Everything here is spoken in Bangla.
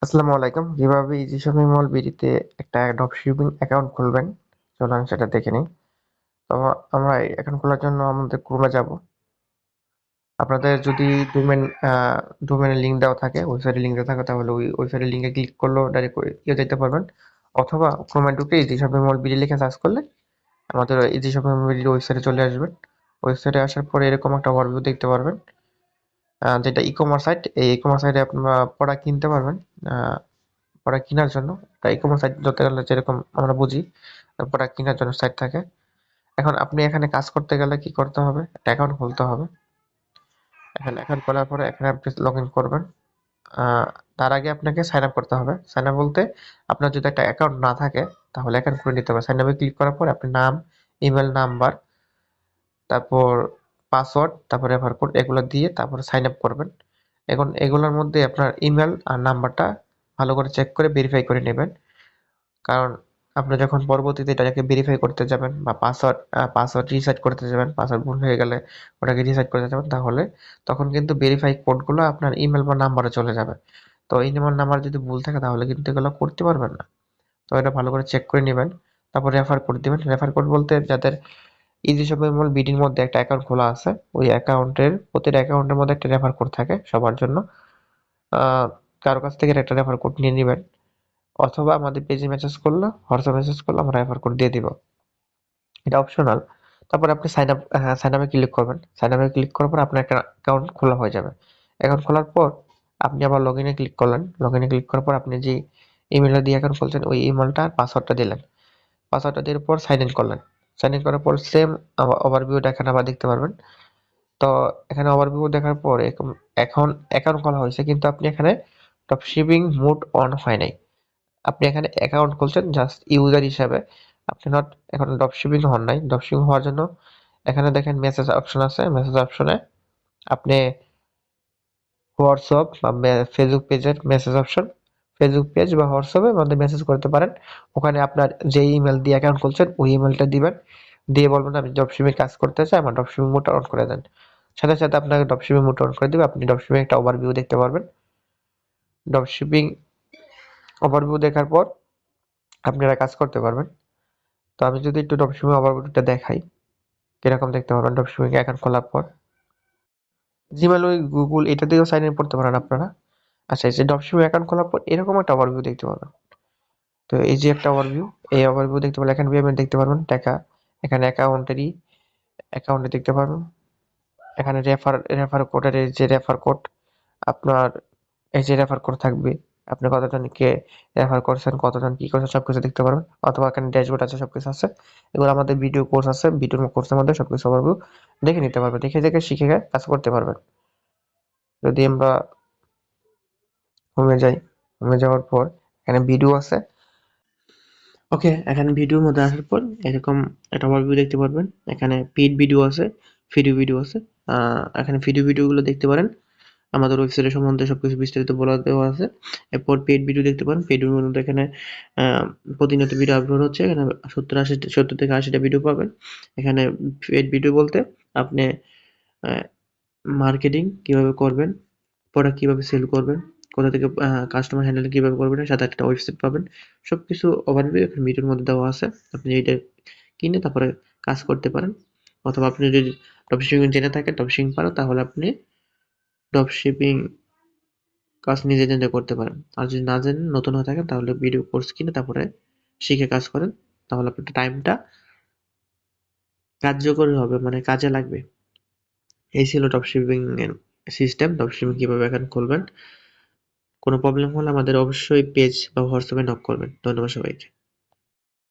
আসসালামু আলাইকুম। কিভাবে ইজি শপিং মল বিডিতে একটা ড্রপশিপিং অ্যাকাউন্ট খুলবেন? চলুন সেটা দেখে নিই। তো আমরা এই অ্যাকাউন্ট খোলার জন্য আমাদের ক্রোমে যাব। আপনাদের যদি ডোমেন ডোমেনের লিঙ্ক দেওয়া থাকে, ওয়েবসাইটের লিঙ্ক দেওয়া থাকে তাহলে ওই ওয়েবসাইটের লিঙ্কে ক্লিক করলেও ডাইরেক্ট যেতে পারবেন। অথবা ক্রোমে ঢুকে ইজি শপিং মল বিডি লিখে সার্চ করলে আমাদের ইজি শপিং মল বিডির ওয়েবসাইটে চলে আসবেন। ওয়েবসাইটে আসার পরে এরকম একটা ওভারভিউ দেখতে পারবেন। যেটা ই-কমার্স সাইট। এই ই-কমার্স সাইটে আপনারা প্রোডাক্ট কিনতে পারবেন। আ প্রোডাক্ট কেনার জন্য একটা ই-কমার্স সাইট ধরতে গেলে যেরকম আমরা বুঝি প্রোডাক্ট কেনার জন্য সাইট থাকে। এখন আপনি এখানে কাজ করতে গেলে কি করতে হবে? একটা অ্যাকাউন্ট খুলতে হবে। এখানে অ্যাকাউন্ট খোলার পরে এখানে আপনি লগ ইন করবেন। আহ, তার আগে আপনাকে সাইন আপ করতে হবে। সাইন আপ বলতে আপনার যদি একটা অ্যাকাউন্ট না থাকে তাহলে অ্যাকাউন্ট করে নিতে হবে। সাইন আপে ক্লিক করার পর আপনি নাম, ইমেল নাম্বার, তারপর পাসওয়ার্ড, তারপর রেফার কোড এগুলো দিয়ে তারপর সাইন আপ করবেন। এখন এগুলোর মধ্যে আপনার ইমেল আর নাম্বারটা ভালো করে চেক করে ভেরিফাই করে নেবেন। কারণ আপনি যখন পরবর্তীতে এটাকে ভেরিফাই করতে যাবেন বা পাসওয়ার্ড রিসেট করতে যাবেন, পাসওয়ার্ড ভুল হয়ে গেলে ওটাকে রিসেট করতে যাবেন, তাহলে তখন কিন্তু ভেরিফাই কোডগুলো আপনার ইমেল বা নাম্বারে চলে যাবে। তো ইমেল নাম্বার যদি ভুল থাকে তাহলে কিন্তু এগুলো করতে পারবেন না। তো এটা ভালো করে চেক করে নেবেন। তারপর রেফার কোড দিবেন। রেফার কোড বলতে যাদের ইজি শপিং মল বিডির মধ্যে একটা অ্যাকাউন্ট খোলা আছে, ওই অ্যাকাউন্টের প্রতিটা অ্যাকাউন্টের মধ্যে একটা রেফার কোড থাকে সবার জন্য। আহ কারো কাছ থেকে একটা রেফার কোড নিয়ে নেবেন, অথবা আমাদের পেজে মেসেজ করলে, হোয়াটসঅ্যাপ মেসেজ করলে আমরা রেফার কোড দিয়ে দিব। এটা অপশনাল। তারপর আপনি সাইন আপে ক্লিক করবেন। সাইন আপে ক্লিক করার পর আপনার একটা অ্যাকাউন্ট খোলা হয়ে যাবে। অ্যাকাউন্ট খোলার পর আপনি আবার লগ ইনে ক্লিক করলেন। লগ ইনে ক্লিক করার পর আপনি যে ইমেলটা দিয়ে অ্যাকাউন্ট খুলছেন ওই ইমেলটা আর পাসওয়ার্ডটা দিলেন। পাসওয়ার্ডটা দেওয়ার পর সাইন ইন করলেন। সাইন ইন করার পর সেম ওভারভিউটা এখানে আবার দেখতে পারবেন। তো এখানে ওভারভিউ দেখার পর এখন অ্যাকাউন্ট খোলা হয়েছে, কিন্তু আপনি এখানে ড্রপ শিপিং মোড অন হয় নাই। আপনি এখানে অ্যাকাউন্ট খুলছেন জাস্ট ইউজার হিসাবে। আপনি নট এখন ড্রপশিপিং হন নাই। ড্রপশিপিং হওয়ার জন্য এখানে দেখেন মেসেজ অপশন আছে। মেসেজ অপশনে আপনি হোয়াটসঅ্যাপ বা ফেসবুক পেজের মেসেজ অপশন, ফেসবুক পেজ বা হোয়াটসঅ্যাপে মধ্যে মেসেজ করতে পারেন। ওখানে আপনার যে ইমেল দিয়ে অ্যাকাউন্ট খুলছেন ওই ইমেলটা দিবেন। দিয়ে বলবেন আমি ড্রপশিপিং কাজ করতে চাই, আমার ড্রপশিপিং মোডটা অন করে দেন। সাথে সাথে আপনাকে ড্রপশিপিং মোড অন করে দিবে। আপনি ড্রপশিপিং একটা ওভারভিউ দেখতে পারবেন। ড্রপশিপিং ওভারভিউ দেখার পর আপনারা কাজ করতে পারবেন। তো আমি যদি একটু ড্রপশিপিং ওভারভিউটা দেখাই, কিরকম দেখতে পারবেন ড্রপশিপিং অ্যাকাউন্ট খোলার পর। জিমেল, ওই গুগল এটা দিয়েও সাইন ইন করতে পারেন আপনারা। আচ্ছা, এই যে ড্রপশিপিং অ্যাকাউন্ট খোলার পর এরকম একটা ওভারভিউ দেখতে পারবেন। তো এই যে একটা ওভারভিউ, এই ওভারভিউ দেখতে পারলে এখানে পেমেন্ট দেখতে পারবেন, টাকা। এখানে অ্যাকাউন্টে দেখতে পারবেন। এখানে রেফার কোডের এই যে রেফার কোড, আপনার এই যে রেফার কোড থাকবে, আপনি কতজনকে রেফার করছেন, কতজন কি করছে সবকিছু দেখতে পারবেন। অথবা এখানে ড্যাশবোর্ড আছে, সবকিছু আছে। এগুলো আমাদের ভিডিও কোর্স আছে, ভিডিওর কোর্সের মধ্যে সবকিছু ওভারভিউ দেখে নিতে পারবেন। দেখে দেখে শিখে কাজ করতে পারবেন। যদি আমরা হোমে যাই, হোমে যাওয়ার পর এখানে ভিডিও আছে। ওকে, এখানে ভিডিওর মধ্যে আসার পর এরকম একটা ওভারভিউ দেখতে পারবেন। এখানে পেইড ভিডিও আছে, ফ্রি ভিডিও আছে। এখানে ফ্রি ভিডিওগুলো দেখতে পারেন। আমাদের ওয়েবসাইটের সম্বন্ধে সবকিছু বিস্তারিত বলা দেওয়া আছে। এরপর পেইড ভিডিও দেখতে পারেন। পেইড ভিডিওর মধ্যে এখানে প্রতিনিয়ত ভিডিও আপলোড হচ্ছে। এখানে 70 থেকে 80টা ভিডিও পাবেন। এখানে পেইড ভিডিও বলতে আপনি মার্কেটিং কিভাবে করবেন, প্রোডাক্ট কিভাবে সেল করবেন, কোথা থেকে কাস্টমার হ্যান্ডেলিং কিভাবে করবেন, সাথে একটা ওয়েবসাইট পাবেন। সবকিছু ওভারভিউ এখানে ভিডিওর মধ্যে দেওয়া আছে। আপনি এটা কিনে তারপরে কাজ করতে পারেন। অথবা আপনি যদি ড্রপশিপিং জেনে থাকেন, ড্রপশিপিং পারেন, তাহলে আপনি ড্রপশিপিং কাজ নিজে নিজে করতে পারেন। আর যদি না জানেন, নতুন হয়ে থাকেন, তাহলে ভিডিও কোর্স কিনে তারপরে শিখে কাজ করেন। তাহলে আপনার টাইমটা কার্যকরী হবে, মানে কাজে লাগবে। এই ছিল ড্রপশিপিং এর সিস্টেম। ড্রপশিপিং কিভাবে এখন খুলবেন। কোনো প্রবলেম হলে আমাদের অবশ্যই পেজ বা হোয়াটসঅ্যাপে নক করবেন। ধন্যবাদ সবাইকে।